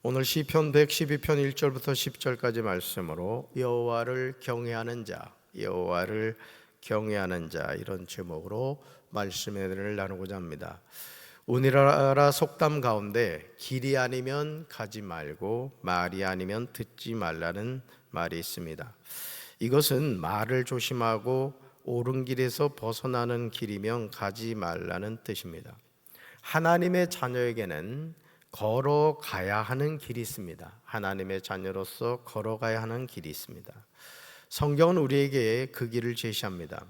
오늘 시편 112편 1절부터 10절까지 말씀으로 여호와를 경외하는 자, 여호와를 경외하는 자, 이런 제목으로 말씀을 나누고자 합니다. 우리나라 속담 가운데 길이 아니면 가지 말고 말이 아니면 듣지 말라는 말이 있습니다. 이것은 말을 조심하고 옳은 길에서 벗어나는 길이면 가지 말라는 뜻입니다. 하나님의 자녀에게는 걸어가야 하는 길이 있습니다. 하나님의 자녀로서 걸어가야 하는 길이 있습니다. 성경은 우리에게 그 길을 제시합니다.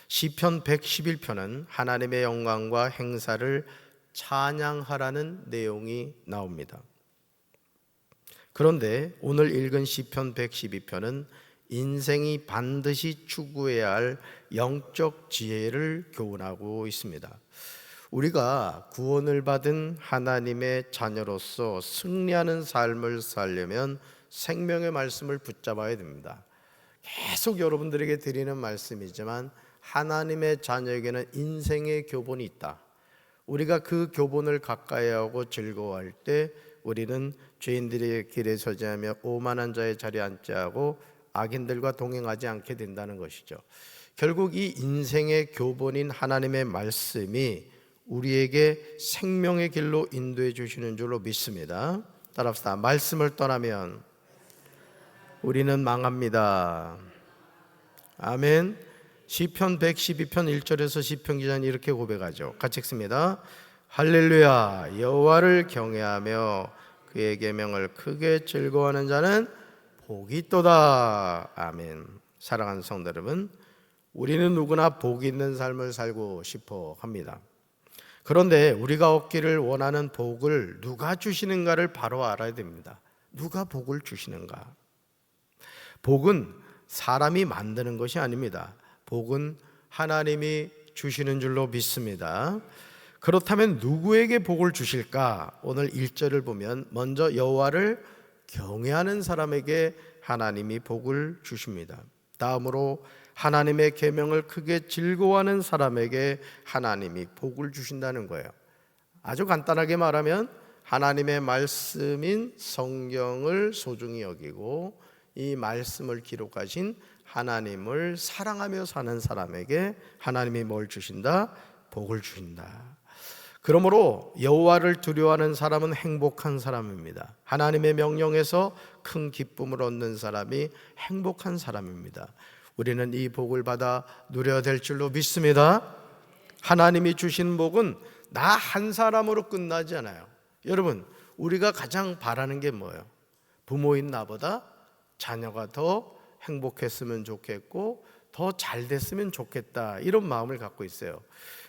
시편 111편은 하나님의 영광과 행사를 찬양하라는 내용이 나옵니다. 그런데 오늘 읽은 시편 112편은 인생이 반드시 추구해야 할 영적 지혜를 교훈하고 있습니다. 우리가 구원을 받은 하나님의 자녀로서 승리하는 삶을 살려면 생명의 말씀을 붙잡아야 됩니다. 계속 여러분들에게 드리는 말씀이지만 하나님의 자녀에게는 인생의 교본이 있다. 우리가 그 교본을 가까이 하고 즐거워할 때 우리는 죄인들의 길에 서지 않으며 오만한 자의 자리에 앉지 하고 악인들과 동행하지 않게 된다는 것이죠. 결국 이 인생의 교본인 하나님의 말씀이 우리에게 생명의 길로 인도해 주시는 줄로 믿습니다. 따라합시다. 말씀을 떠나면 우리는 망합니다. 아멘. 시편 112편 1절에서 시편 기자는 이렇게 고백하죠. 같이 읽습니다. 할렐루야. 여호와를 경외하며 그의 계명을 크게 즐거워하는 자는 복이 있도다. 아멘. 사랑하는 성도 여러분, 우리는 누구나 복이 있는 삶을 살고 싶어 합니다. 그런데 우리가 얻기를 원하는 복을 누가 주시는가를 바로 알아야 됩니다. 누가 복을 주시는가? 복은 사람이 만드는 것이 아닙니다. 복은 하나님이 주시는 줄로 믿습니다. 그렇다면 누구에게 복을 주실까? 오늘 1절을 보면 먼저 여호와를 경외하는 사람에게 하나님이 복을 주십니다. 다음으로 하나님의 계명을 크게 즐거워하는 사람에게 하나님이 복을 주신다는 거예요. 아주 간단하게 말하면 하나님의 말씀인 성경을 소중히 여기고 이 말씀을 기록하신 하나님을 사랑하며 사는 사람에게 하나님이 뭘 주신다? 복을 주신다. 그러므로 여호와를 두려워하는 사람은 행복한 사람입니다. 하나님의 명령에서 큰 기쁨을 얻는 사람이 행복한 사람입니다. 우리는 이 복을 받아 누려야 될 줄로 믿습니다. 하나님이 주신 복은 나 한 사람으로 끝나지 않아요. 여러분, 우리가 가장 바라는 게 뭐예요? 부모인 나보다 자녀가 더 행복했으면 좋겠고 더 잘 됐으면 좋겠다, 이런 마음을 갖고 있어요.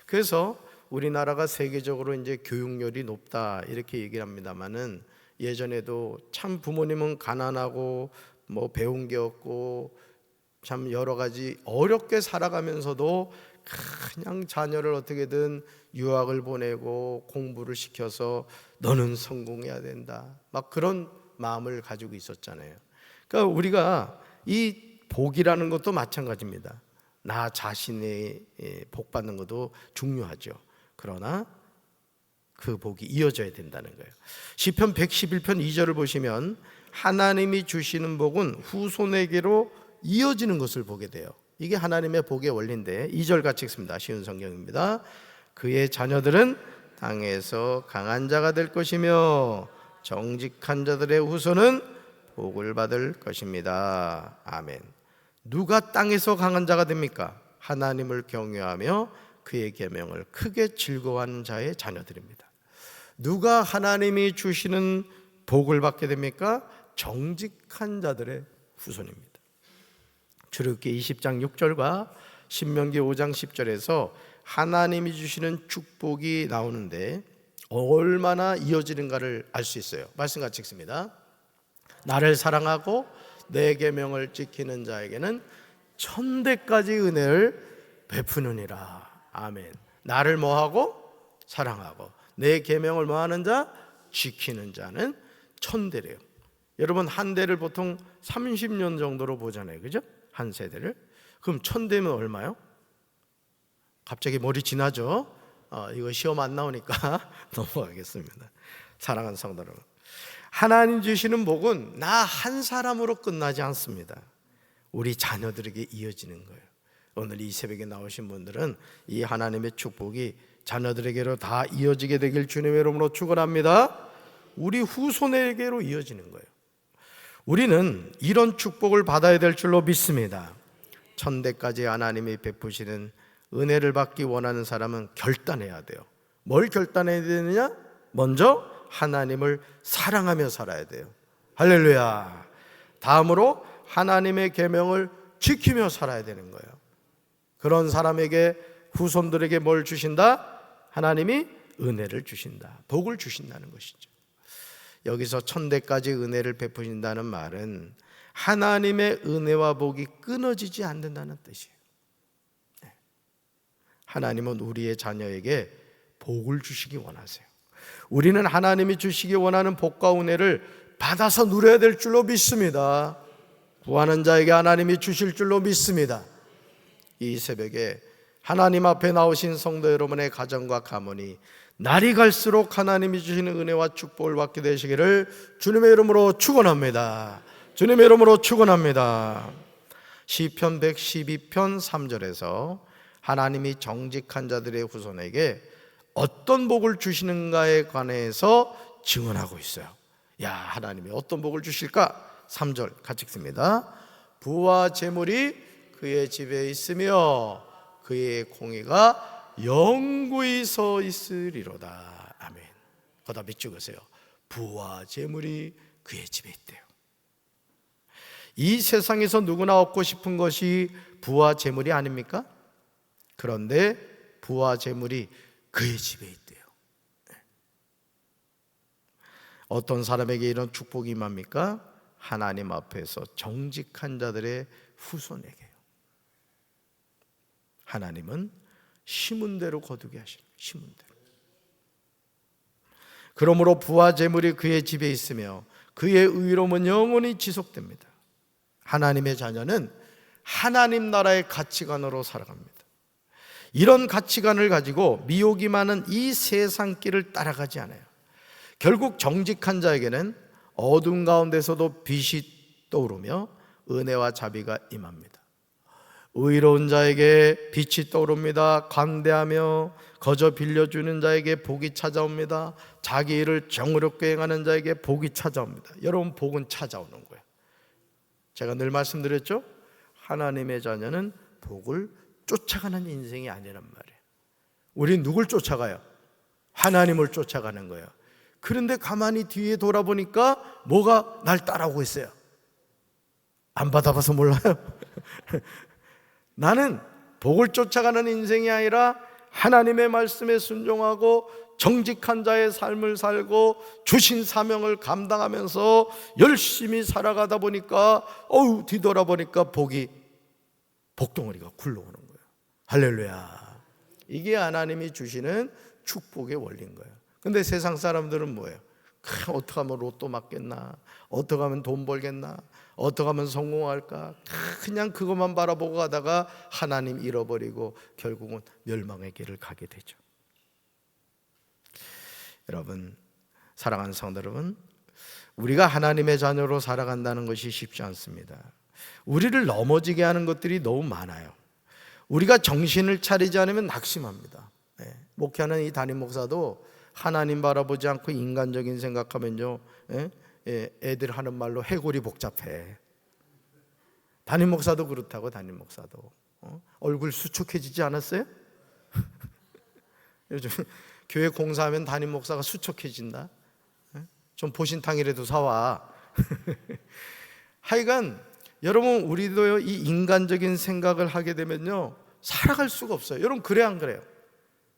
그래서 우리나라가 세계적으로 이제 교육열이 높다 이렇게 얘기를 합니다만은 예전에도 참 부모님은 가난하고 뭐 배운 게 없고 참 여러 가지 어렵게 살아가면서도 그냥 자녀를 어떻게든 유학을 보내고 공부를 시켜서 너는 성공해야 된다, 막 그런 마음을 가지고 있었잖아요. 그러니까 우리가 이 복이라는 것도 마찬가지입니다. 나 자신이 복 받는 것도 중요하죠. 그러나 그 복이 이어져야 된다는 거예요. 시편 111편 2절을 보시면 하나님이 주시는 복은 후손에게로 이어지는 것을 보게 돼요. 이게 하나님의 복의 원리인데 2절 같이 읽습니다. 쉬운 성경입니다. 그의 자녀들은 땅에서 강한 자가 될 것이며 정직한 자들의 후손은 복을 받을 것입니다. 아멘. 누가 땅에서 강한 자가 됩니까? 하나님을 경외하며 그의 계명을 크게 즐거워하는 자의 자녀들입니다. 누가 하나님이 주시는 복을 받게 됩니까? 정직한 자들의 후손입니다. 출애굽기 20장 6절과 신명기 5장 10절에서 하나님이 주시는 축복이 나오는데 얼마나 이어지는가를 알 수 있어요. 말씀 같이 읽습니다. 나를 사랑하고 내 계명을 지키는 자에게는 천대까지 은혜를 베푸느니라. 아멘. 나를 뭐하고? 사랑하고 내 계명을 뭐하는 자? 지키는 자는 천대래요. 여러분, 한 대를 보통 30년 정도로 보잖아요, 그죠? 한 세대를. 그럼 1000대면 얼마요? 갑자기 머리 지나죠? 이거 시험 안 나오니까 넘어가겠습니다. 사랑하는 성도 여러분, 하나님 주시는 복은 나 한 사람으로 끝나지 않습니다. 우리 자녀들에게 이어지는 거예요. 오늘 이 새벽에 나오신 분들은 이 하나님의 축복이 자녀들에게로 다 이어지게 되길 주님의 이름으로 축원합니다. 우리 후손에게로 이어지는 거예요. 우리는 이런 축복을 받아야 될 줄로 믿습니다. 천대까지 하나님이 베푸시는 은혜를 받기 원하는 사람은 결단해야 돼요. 뭘 결단해야 되느냐? 먼저 하나님을 사랑하며 살아야 돼요. 할렐루야. 다음으로 하나님의 계명을 지키며 살아야 되는 거예요. 그런 사람에게, 후손들에게 뭘 주신다? 하나님이 은혜를 주신다. 복을 주신다는 것이죠. 여기서 천대까지 은혜를 베푸신다는 말은 하나님의 은혜와 복이 끊어지지 않는다는 뜻이에요. 하나님은 우리의 자녀에게 복을 주시기 원하세요. 우리는 하나님이 주시기 원하는 복과 은혜를 받아서 누려야 될 줄로 믿습니다. 구하는 자에게 하나님이 주실 줄로 믿습니다. 이 새벽에 하나님 앞에 나오신 성도 여러분의 가정과 가문이 날이 갈수록 하나님이 주시는 은혜와 축복을 받게 되시기를 주님의 이름으로 축원합니다. 주님의 이름으로 축원합니다. 시편 112편 3절에서 하나님이 정직한 자들의 후손에게 어떤 복을 주시는가에 관해서 증언하고 있어요. 야, 하나님이 어떤 복을 주실까? 3절 같이 읽습니다. 부와 재물이 그의 집에 있으며 그의 공의가 영구히 서 있으리로다. 아멘. 거다 밑줄으세요. 부와 재물이 그의 집에 있대요. 이 세상에서 누구나 얻고 싶은 것이 부와 재물이 아닙니까? 그런데 부와 재물이 그의 집에 있대요. 어떤 사람에게 이런 축복이 임합니까? 하나님 앞에서 정직한 자들의 후손에게요. 하나님은 심은 대로 거두게 하시는 거예요. 심은 대로. 그러므로 부와 재물이 그의 집에 있으며 그의 의로움은 영원히 지속됩니다. 하나님의 자녀는 하나님 나라의 가치관으로 살아갑니다. 이런 가치관을 가지고 미혹이 많은 이 세상 길을 따라가지 않아요. 결국 정직한 자에게는 어둠 가운데서도 빛이 떠오르며 은혜와 자비가 임합니다. 의로운 자에게 빛이 떠오릅니다. 관대하며 거저 빌려주는 자에게 복이 찾아옵니다. 자기 일을 정의롭게 행하는 자에게 복이 찾아옵니다. 여러분, 복은 찾아오는 거예요. 제가 늘 말씀드렸죠? 하나님의 자녀는 복을 쫓아가는 인생이 아니란 말이에요. 우린 누굴 쫓아가요? 하나님을 쫓아가는 거예요. 그런데 가만히 뒤에 돌아보니까 뭐가 날 따라오고 있어요. 안 받아봐서 몰라요. 나는 복을 쫓아가는 인생이 아니라 하나님의 말씀에 순종하고 정직한 자의 삶을 살고 주신 사명을 감당하면서 열심히 살아가다 보니까 뒤돌아보니까 복덩어리가 굴러오는 거예요. 할렐루야. 이게 하나님이 주시는 축복의 원리인 거예요. 근데 세상 사람들은 뭐예요? 어떻게 하면 로또 맞겠나? 어떻게 하면 돈 벌겠나? 어떻게 하면 성공할까? 그냥 그것만 바라보고 가다가 하나님 잃어버리고 결국은 멸망의 길을 가게 되죠. 여러분, 사랑하는 성도 여러분, 우리가 하나님의 자녀로 살아간다는 것이 쉽지 않습니다. 우리를 넘어지게 하는 것들이 너무 많아요. 우리가 정신을 차리지 않으면 낙심합니다. 목회하는 이 담임 목사도 하나님 바라보지 않고 인간적인 생각하면요, 애들 하는 말로 해골이 복잡해. 담임 목사도 그렇다고. 담임 목사도 얼굴 수척해지지 않았어요? 요즘 교회 공사하면 담임 목사가 수척해진다. 좀 보신탕이라도 사와. 하여간 여러분, 우리도 이 인간적인 생각을 하게 되면요 살아갈 수가 없어요. 여러분, 그래 안 그래요?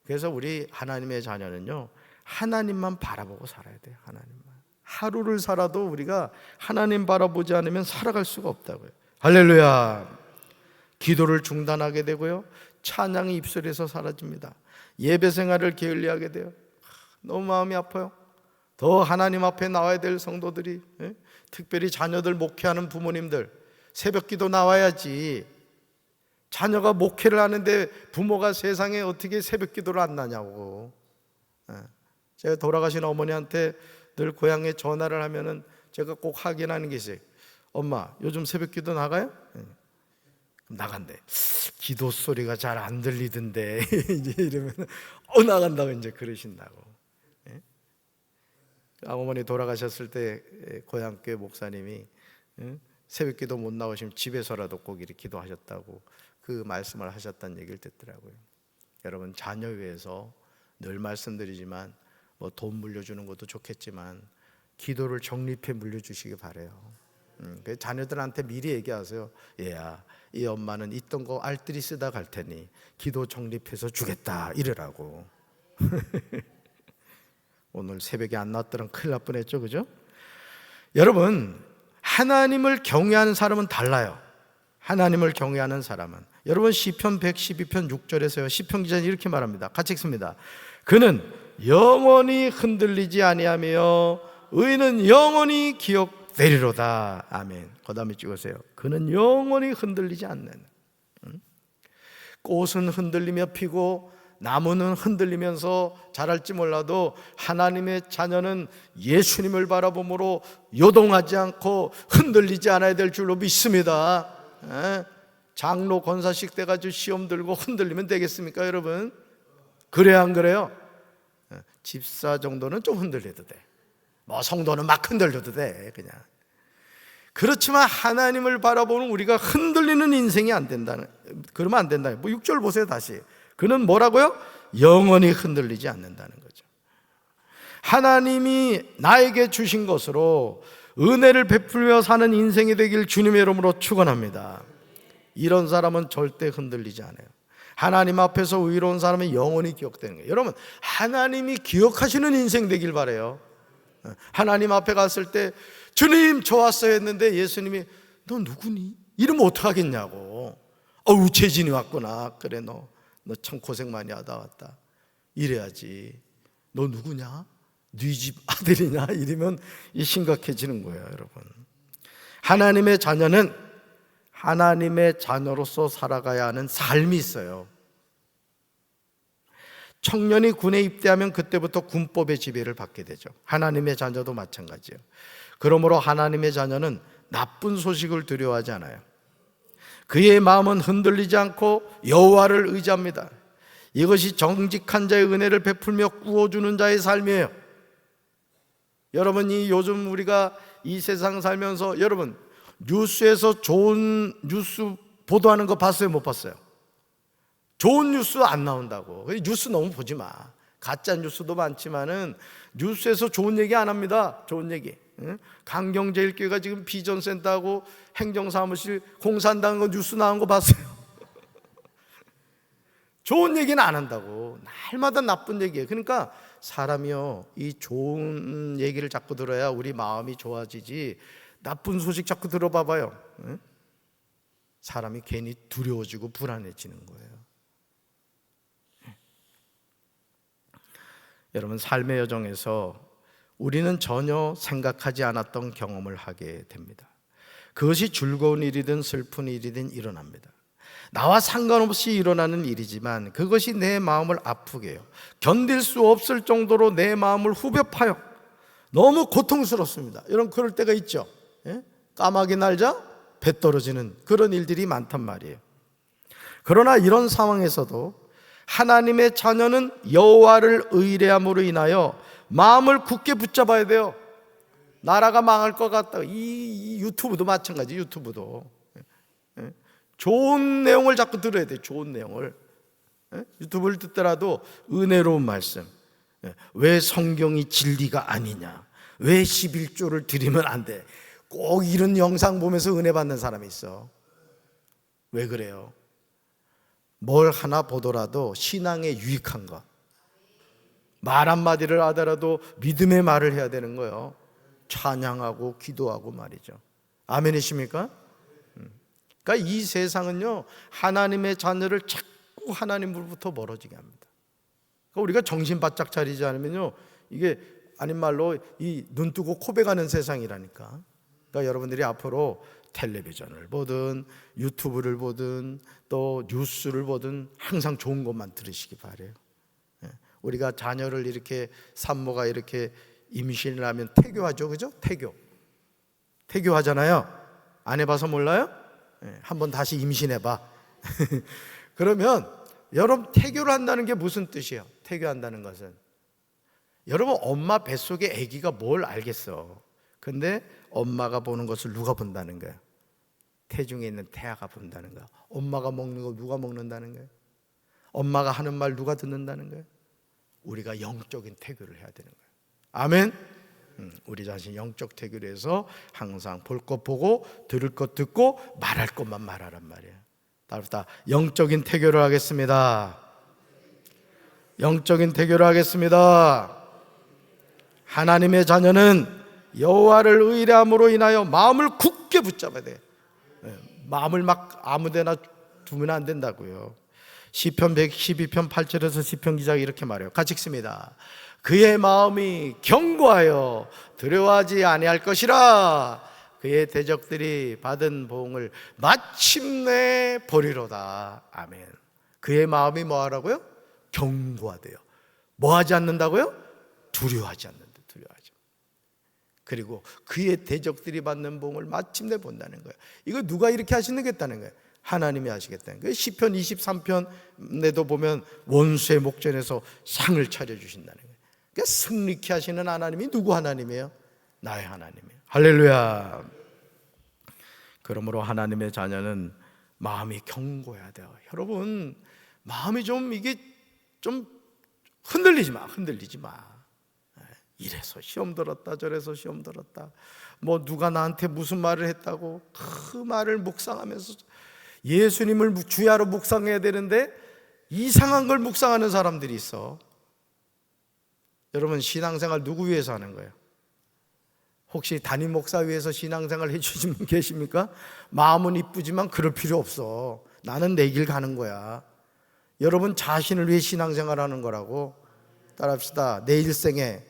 그래서 우리 하나님의 자녀는요 하나님만 바라보고 살아야 돼요. 하나님만. 하루를 살아도 우리가 하나님 바라보지 않으면 살아갈 수가 없다고요. 할렐루야. 기도를 중단하게 되고요, 찬양이 입술에서 사라집니다. 예배 생활을 게을리하게 돼요. 너무 마음이 아파요. 더 하나님 앞에 나와야 될 성도들이, 특별히 자녀들 목회하는 부모님들, 새벽 기도 나와야지. 자녀가 목회를 하는데 부모가 세상에 어떻게 새벽 기도를 안 나냐고. 제가 돌아가신 어머니한테 늘 고향에 전화를 하면은 제가 꼭 확인하는 게 있어요. 엄마, 요즘 새벽 기도 나가요? 나간대. 기도 소리가 잘 안 들리던데 이제 이러면 나간다고 이제 그러신다고. 예? 어머니 돌아가셨을 때 고향교회 목사님이 새벽 기도 못 나오시면 집에서라도 꼭 이렇게 기도하셨다고 그 말씀을 하셨다는 얘기를 듣더라고요. 여러분, 자녀 위해서 늘 말씀드리지만 뭐 돈 물려주는 것도 좋겠지만 기도를 적립해 물려주시기 바래요. 자녀들한테 미리 얘기하세요. 얘야, 이 엄마는 있던 거 알뜰히 쓰다 갈 테니 기도 적립해서 주겠다 이러라고. 오늘 새벽에 안 나왔더란 큰일 날 뻔했죠, 그죠? 여러분, 하나님을 경외하는 사람은 달라요. 하나님을 경외하는 사람은, 여러분 시편 112편 6절에서요, 시편 기자는 이렇게 말합니다. 같이 읽습니다. 그는 영원히 흔들리지 아니하며 의는 영원히 기억되리로다. 아멘. 그 다음에 찍으세요. 그는 영원히 흔들리지 않는. 꽃은 흔들리며 피고 나무는 흔들리면서 자랄지 몰라도 하나님의 자녀는 예수님을 바라보므로 요동하지 않고 흔들리지 않아야 될 줄로 믿습니다. 장로 권사식 돼가지고 시험 들고 흔들리면 되겠습니까, 여러분? 그래야 안 그래요? 집사 정도는 좀 흔들려도 돼. 뭐 성도는 막 흔들려도 돼, 그냥. 그렇지만 하나님을 바라보는 우리가 흔들리는 인생이 안 된다는, 그러면 안 된다. 뭐 6절 보세요, 다시. 그는 뭐라고요? 영원히 흔들리지 않는다는 거죠. 하나님이 나에게 주신 것으로 은혜를 베풀며 사는 인생이 되길 주님의 이름으로 축원합니다. 이런 사람은 절대 흔들리지 않아요. 하나님 앞에서 의로운 사람은 영원히 기억되는 거예요. 여러분, 하나님이 기억하시는 인생 되길 바라요. 하나님 앞에 갔을 때 주님 저 왔어요 했는데 예수님이 너 누구니? 이러면 어떡하겠냐고. 재진이 왔구나. 그래, 너 참 고생 많이 하다 왔다. 이래야지. 너 누구냐? 네 집 아들이냐? 이러면 심각해지는 거예요, 여러분. 하나님의 자녀는 하나님의 자녀로서 살아가야 하는 삶이 있어요. 청년이 군에 입대하면 그때부터 군법의 지배를 받게 되죠. 하나님의 자녀도 마찬가지예요. 그러므로 하나님의 자녀는 나쁜 소식을 두려워하지 않아요. 그의 마음은 흔들리지 않고 여호와를 의지합니다. 이것이 정직한 자의 은혜를 베풀며 구워주는 자의 삶이에요. 여러분, 이 요즘 우리가 이 세상 살면서 여러분 뉴스에서 좋은 뉴스 보도하는 거 봤어요, 못 봤어요? 좋은 뉴스 안 나온다고. 뉴스 너무 보지 마. 가짜 뉴스도 많지만은 뉴스에서 좋은 얘기 안 합니다. 좋은 얘기. 강경제일교회가 지금 비전센터하고 행정사무실 공사한다는 거 뉴스 나온 거 봤어요? 좋은 얘기는 안 한다고. 날마다 나쁜 얘기예요. 그러니까 사람이요, 이 좋은 얘기를 자꾸 들어야 우리 마음이 좋아지지, 나쁜 소식 자꾸 들어봐봐요, 사람이 괜히 두려워지고 불안해지는 거예요. 여러분, 삶의 여정에서 우리는 전혀 생각하지 않았던 경험을 하게 됩니다. 그것이 즐거운 일이든 슬픈 일이든 일어납니다. 나와 상관없이 일어나는 일이지만 그것이 내 마음을 아프게 해요. 견딜 수 없을 정도로 내 마음을 후벼 파요. 너무 고통스럽습니다. 여러분, 그럴 때가 있죠. 까마귀 날자 배 떨어지는 그런 일들이 많단 말이에요. 그러나 이런 상황에서도 하나님의 자녀는 여호와를 의뢰함으로 인하여 마음을 굳게 붙잡아야 돼요. 나라가 망할 것 같다. 이 유튜브도 마찬가지. 유튜브도 좋은 내용을 자꾸 들어야 돼요. 좋은 내용을. 유튜브를 듣더라도 은혜로운 말씀, 왜 성경이 진리가 아니냐, 왜 11조를 드리면 안 돼, 꼭 이런 영상 보면서 은혜 받는 사람이 있어. 왜 그래요? 뭘 하나 보더라도 신앙에 유익한 것, 말 한마디를 하더라도 믿음의 말을 해야 되는 거예요. 찬양하고 기도하고 말이죠. 아멘이십니까? 그러니까 이 세상은요, 하나님의 자녀를 자꾸 하나님으로부터 멀어지게 합니다. 그러니까 우리가 정신 바짝 차리지 않으면요, 이게 아닌 말로 이 눈 뜨고 코베가는 세상이라니까. 그러니까 여러분들이 앞으로 텔레비전을 보든 유튜브를 보든 또 뉴스를 보든 항상 좋은 것만 들으시기 바래요. 우리가 자녀를 이렇게 산모가 이렇게 임신을 하면 태교하죠, 그죠? 태교하잖아요. 안 해봐서 몰라요? 한번 다시 임신해봐. 그러면 여러분, 태교를 한다는 게 무슨 뜻이에요? 태교한다는 것은, 여러분 엄마 뱃속에 아기가 뭘 알겠어. 근데 엄마가 보는 것을 누가 본다는 거예요? 태중에 있는 태아가 본다는 거예요. 엄마가 먹는 거 누가 먹는다는 거예요? 엄마가 하는 말 누가 듣는다는 거예요? 우리가 영적인 태교를 해야 되는 거예요. 아멘. 우리 자신 영적 태교를 해서 항상 볼 것 보고 들을 것 듣고 말할 것만 말하란 말이에요. 따라서 영적인 태교를 하겠습니다. 영적인 태교를 하겠습니다. 하나님의 자녀는 여호와를 의뢰함으로 인하여 마음을 굳게 붙잡아야 돼요. 마음을 막 아무데나 두면 안 된다고요. 시편 112편 8절에서 시편 기자가 이렇게 말해요. 같이 읽습니다. 그의 마음이 견고하여 두려워하지 아니할 것이라. 그의 대적들이 받은 보응을 마침내 보리로다. 아멘. 그의 마음이 뭐하라고요? 견고하대요. 뭐하지 않는다고요? 두려워하지 않는다. 두려워하지. 그리고 그의 대적들이 받는 보응을 마침내 본다는 거예요. 이거 누가 이렇게 하시겠다는 거예요? 하나님이 하시겠다는 거예요. 시편 23편에도 보면 원수의 목전에서 상을 차려주신다는 거예요. 그러니까 승리케 하시는 하나님이 누구 하나님이에요? 나의 하나님이에요. 할렐루야. 그러므로 하나님의 자녀는 마음이 견고해야 돼요. 여러분, 마음이 이게 좀 흔들리지 마. 이래서 시험 들었다, 저래서 시험 들었다, 뭐 누가 나한테 무슨 말을 했다고 그 말을 묵상하면서 예수님을 주야로 묵상해야 되는데 이상한 걸 묵상하는 사람들이 있어. 여러분, 신앙생활 누구 위해서 하는 거예요? 혹시 담임 목사 위해서 신앙생활 해주신 분 계십니까? 마음은 이쁘지만 그럴 필요 없어. 나는 내 길 가는 거야. 여러분 자신을 위해 신앙생활 하는 거라고. 따라합시다. 내 일생에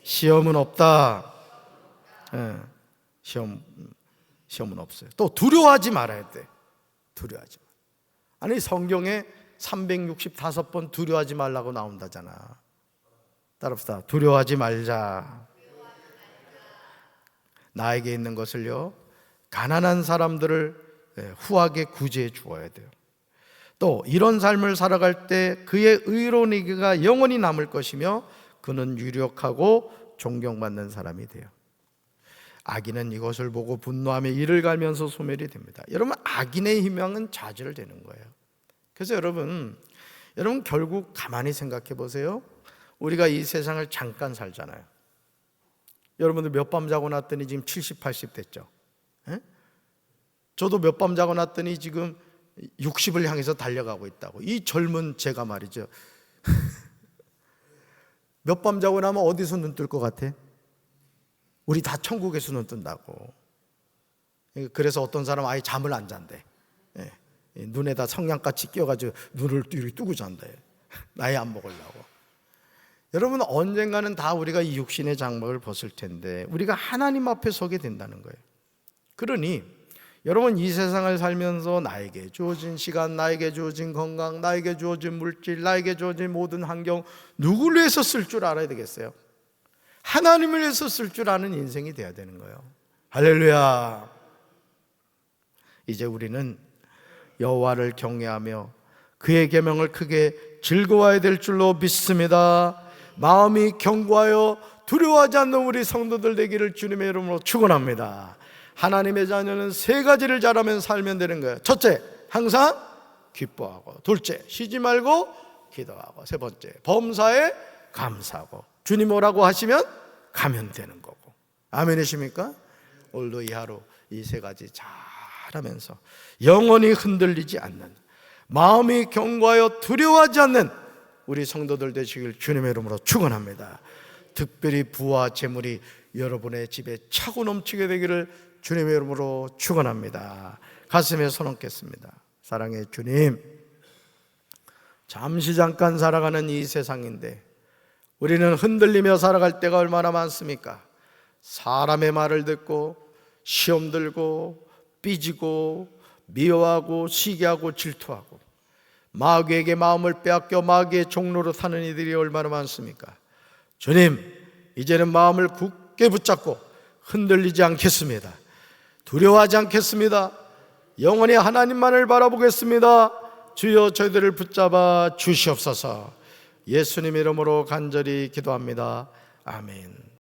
시험은 없다. 시험은 없어요. 또 두려워하지 말아야 돼. 두려워하지 마. 아니, 성경에 365번 두려워하지 말라고 나온다잖아. 따라합시다. 두려워하지 말자. 나에게 있는 것을요, 가난한 사람들을 후하게 구제해 주어야 돼요. 또 이런 삶을 살아갈 때 그의 의로운 얘기가 영원히 남을 것이며 그는 유력하고 존경받는 사람이 돼요. 악인은 이것을 보고 분노하며 이를 갈면서 소멸이 됩니다. 여러분, 악인의 희망은 좌절되는 거예요. 그래서 여러분 결국 가만히 생각해 보세요. 우리가 이 세상을 잠깐 살잖아요. 여러분들 몇 밤 자고 났더니 지금 70, 80 됐죠. 저도 몇 밤 자고 났더니 지금 60을 향해서 달려가고 있다고. 이 젊은 제가 말이죠. 몇 밤 자고 나면 어디서 눈 뜰 것 같아? 우리 다 천국에서 눈 뜬다고. 그래서 어떤 사람은 아예 잠을 안 잔대. 눈에다 성냥같이 끼워가지고 눈을 뜨고 잔대. 나이 안 먹으려고. 여러분, 언젠가는 다 우리가 이 육신의 장막을 벗을 텐데 우리가 하나님 앞에 서게 된다는 거예요. 그러니 여러분, 이 세상을 살면서 나에게 주어진 시간, 나에게 주어진 건강, 나에게 주어진 물질, 나에게 주어진 모든 환경, 누구를 위해서 쓸 줄 알아야 되겠어요? 하나님을 위해서 쓸 줄 아는 인생이 돼야 되는 거예요. 할렐루야. 이제 우리는 여호와를 경외하며 그의 계명을 크게 즐거워해야 될 줄로 믿습니다. 마음이 견고하여 두려워하지 않는 우리 성도들 되기를 주님의 이름으로 축원합니다. 하나님의 자녀는 세 가지를 잘하면 살면 되는 거예요. 첫째, 항상 기뻐하고. 둘째, 쉬지 말고 기도하고. 세 번째, 범사에 감사하고. 주님 오라고 하시면 가면 되는 거고. 아멘이십니까? 오늘도 이 하루 이 세 가지 잘하면서 영원히 흔들리지 않는, 마음이 견고하여 두려워하지 않는 우리 성도들 되시길 주님의 이름으로 축원합니다. 특별히 부와 재물이 여러분의 집에 차고 넘치게 되기를 주님의 이름으로 축원합니다. 가슴에 손 얹겠습니다. 사랑의 주님, 잠깐 살아가는 이 세상인데 우리는 흔들리며 살아갈 때가 얼마나 많습니까? 사람의 말을 듣고 시험 들고 삐지고 미워하고 시기하고 질투하고 마귀에게 마음을 빼앗겨 마귀의 종로로 사는 이들이 얼마나 많습니까? 주님, 이제는 마음을 굳게 붙잡고 흔들리지 않겠습니다. 두려워하지 않겠습니다. 영원히 하나님만을 바라보겠습니다. 주여 저희들을 붙잡아 주시옵소서. 예수님 이름으로 간절히 기도합니다. 아멘.